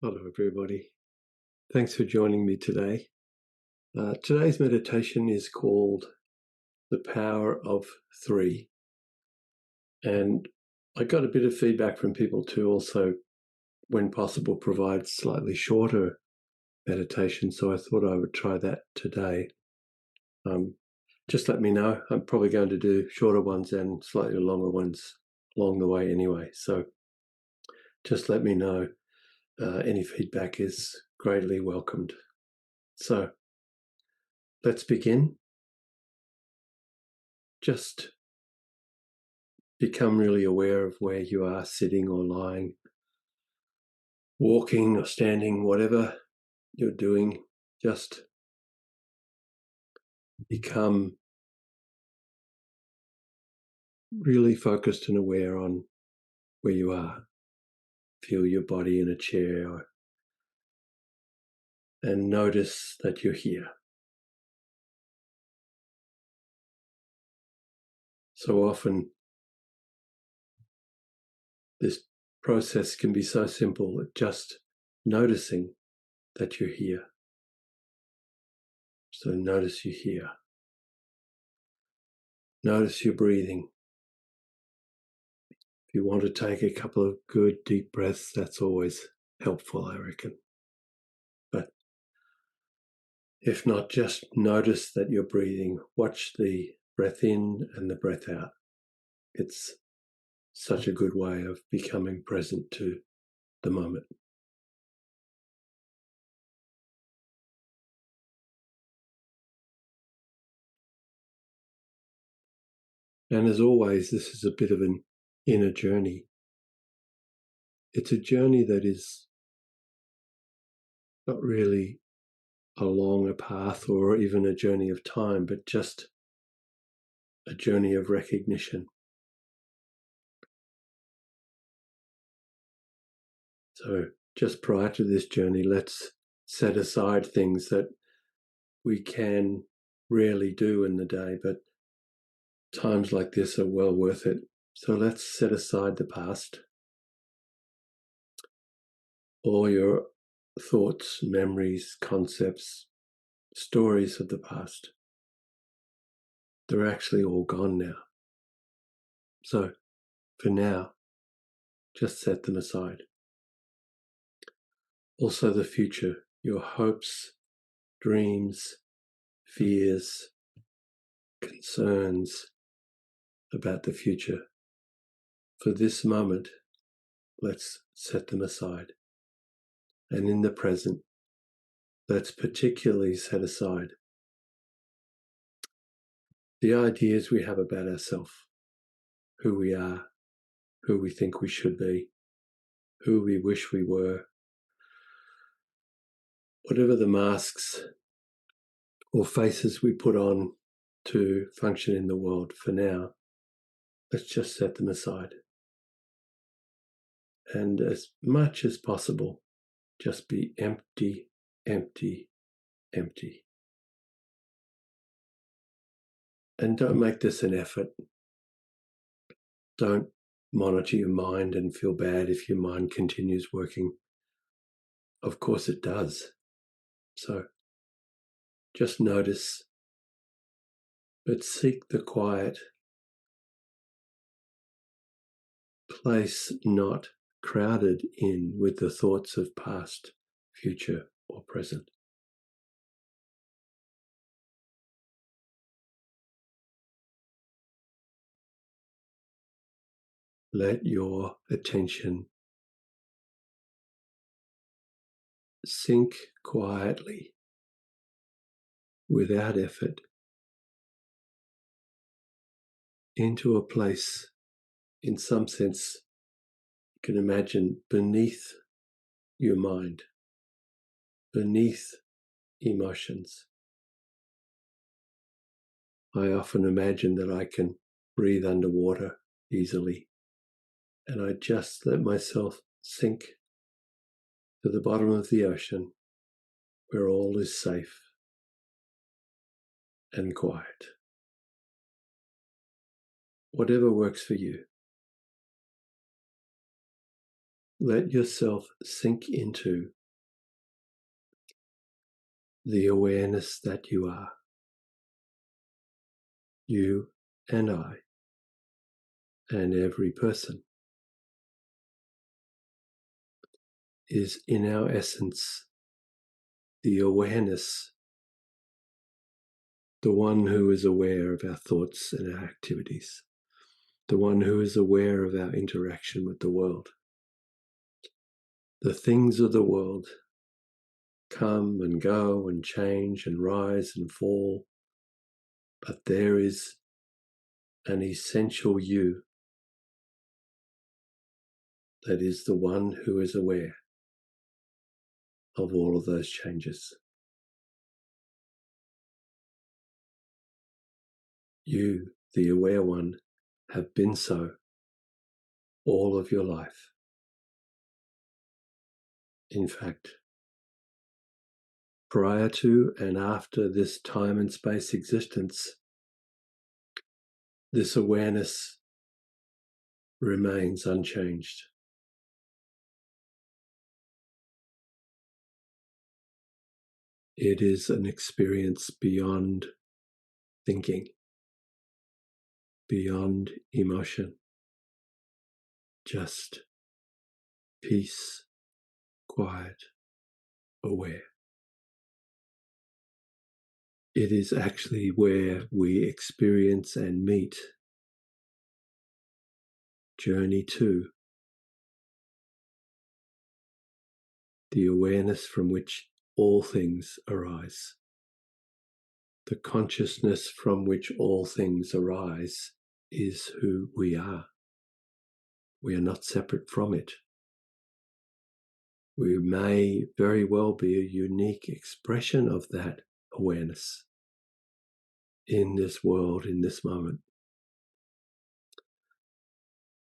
Hello, everybody. Thanks for joining me today. Today's meditation is called The Power of Three. And I got a bit of feedback from people to also, when possible, provide slightly shorter meditation. So I thought I would try that today. Just let me know. I'm probably going to do shorter ones and slightly longer ones along the way anyway. So just let me know. Any feedback is greatly welcomed. So let's begin. Just become really aware of where you are sitting or lying, walking or standing, whatever you're doing. Just become really focused and aware on where you are. Feel your body in a chair and notice that you're here. So often this process can be so simple, just noticing that you're here. So notice you're here. Notice your breathing. If you want to take a couple of good deep breaths, that's always helpful, I reckon. But if not, just notice that you're breathing. Watch the breath in and the breath out. It's such a good way of becoming present to the moment. And as always, this is a bit of an inner journey. It's a journey that is not really along a path or even a journey of time, but just a journey of recognition. So just prior to this journey, let's set aside things that we can rarely do in the day, but times like this are well worth it. So let's set aside the past, all your thoughts, memories, concepts, stories of the past. They're actually all gone now. So for now, just set them aside. Also the future, your hopes, dreams, fears, concerns about the future. For this moment, let's set them aside. And in the present, let's particularly set aside the ideas we have about ourselves, who we are, who we think we should be, who we wish we were. Whatever the masks or faces we put on to function in the world for now, let's just set them aside. And as much as possible, just be empty, empty, empty. And don't make this an effort. Don't monitor your mind and feel bad if your mind continues working. Of course it does. So just notice, but seek the quiet place, not crowded in with the thoughts of past, future, or present. Let your attention sink quietly, without effort, into a place, in some sense, you can imagine beneath your mind, beneath emotions. I often imagine that I can breathe underwater easily, and I just let myself sink to the bottom of the ocean where all is safe and quiet. Whatever works for you. let yourself sink into the awareness that you are. You and I, and every person, is in our essence the awareness, the one who is aware of our thoughts and our activities, the one who is aware of our interaction with the world. The things of the world come and go and change and rise and fall, but there is an essential you that is the one who is aware of all of those changes. You, the aware one, have been so all of your life. In fact, prior to and after this time and space existence, this awareness remains unchanged. It is an experience beyond thinking, beyond emotion, just peace, quiet, aware. It is actually where we experience and meet, journey to, the awareness from which all things arise. The consciousness from which all things arise is who we are. We are not separate from it. We may very well be a unique expression of that awareness in this world, in this moment.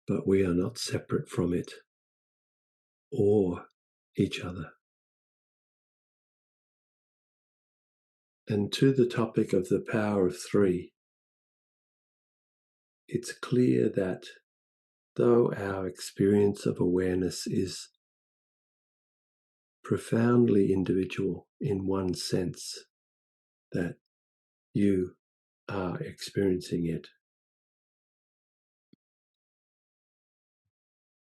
But we are not separate from it or each other. And to the topic of the power of three, it's clear that though our experience of awareness is profoundly individual in one sense, that you are experiencing it,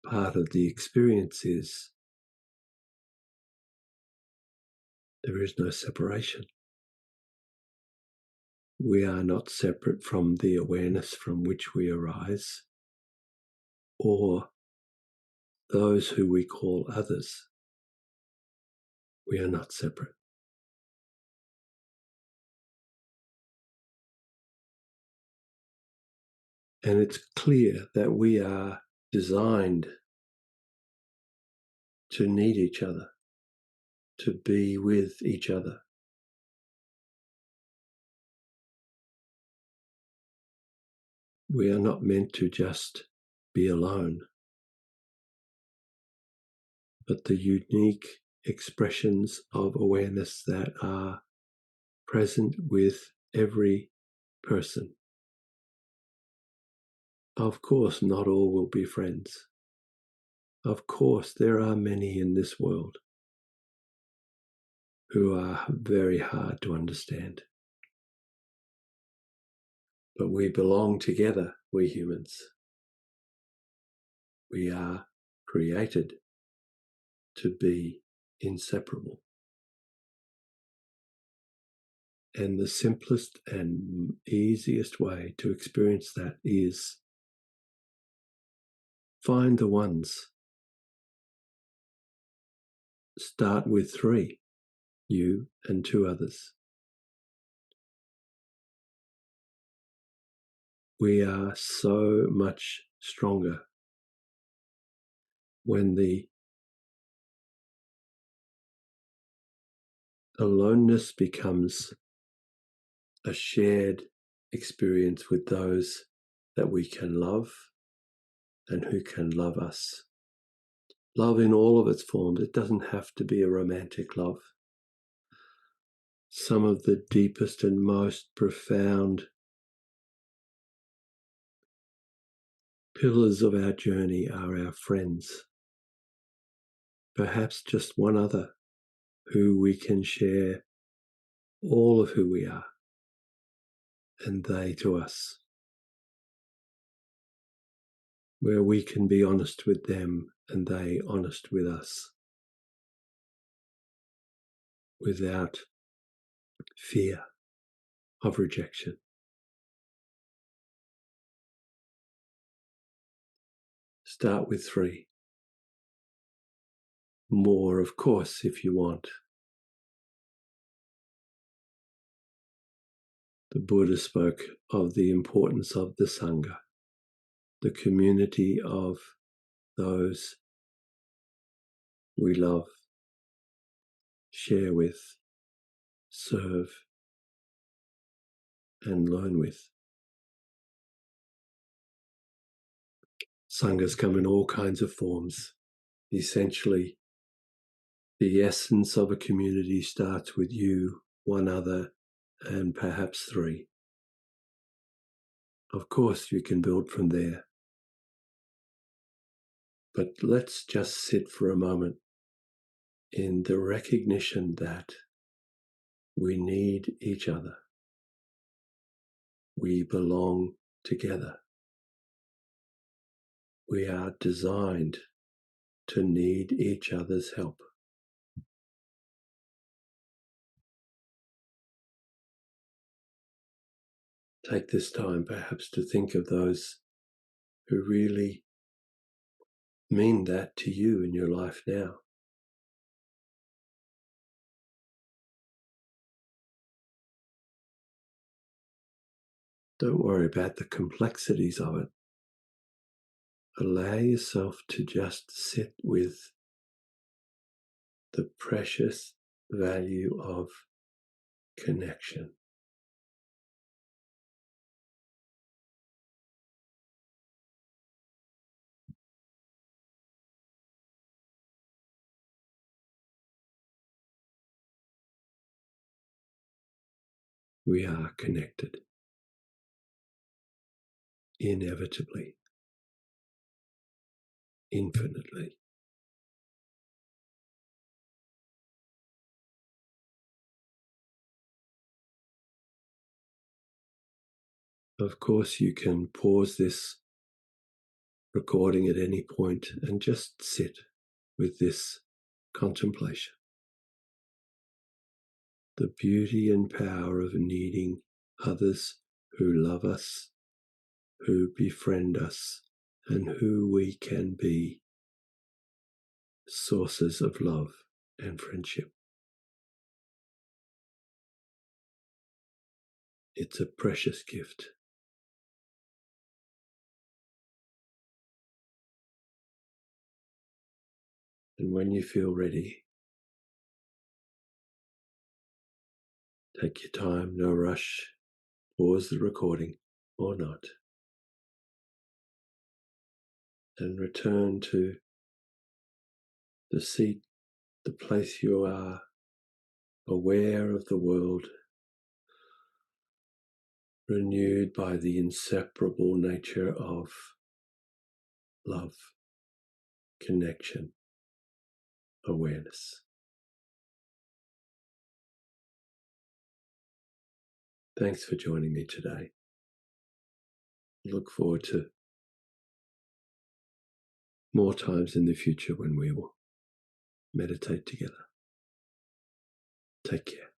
part of the experience is there is no separation. We are not separate from the awareness from which we arise, or those who we call others. We are not separate. And it's clear that we are designed to need each other, to be with each other. We are not meant to just be alone, but the unique expressions of awareness that are present with every person. Of course, not all will be friends. Of course, there are many in this world who are very hard to understand. But we belong together, we humans. We are created to be inseparable. And the simplest and easiest way to experience that is find the ones. Start with three, you and two others. We are so much stronger when the aloneness becomes a shared experience with those that we can love and who can love us. Love in all of its forms. It doesn't have to be a romantic love. Some of the deepest and most profound pillars of our journey are our friends. perhaps just one other who we can share all of who we are, and they to us, where we can be honest with them and they honest with us, without fear of rejection. Start with 3. More, of course, if you want. The Buddha spoke of the importance of the Sangha, the community of those we love, share with, serve, and learn with. Sanghas come in all kinds of forms. Essentially, the essence of a community starts with you, one other, and perhaps 3. Of course, you can build from there. But let's just sit for a moment in the recognition that we need each other. We belong together. We are designed to need each other's help. Take this time perhaps to think of those who really mean that to you in your life now. Don't worry about the complexities of it. Allow yourself to just sit with the precious value of connection. We are connected, inevitably, infinitely. Of course, you can pause this recording at any point and just sit with this contemplation. The beauty and power of needing others who love us, who befriend us, and who we can be sources of love and friendship. It's a precious gift. And when you feel ready, take your time, no rush, pause the recording or not, and return to the seat, the place you are, aware of the world, renewed by the inseparable nature of love, connection, awareness. Thanks for joining me today. Look forward to more times in the future when we will meditate together. Take care.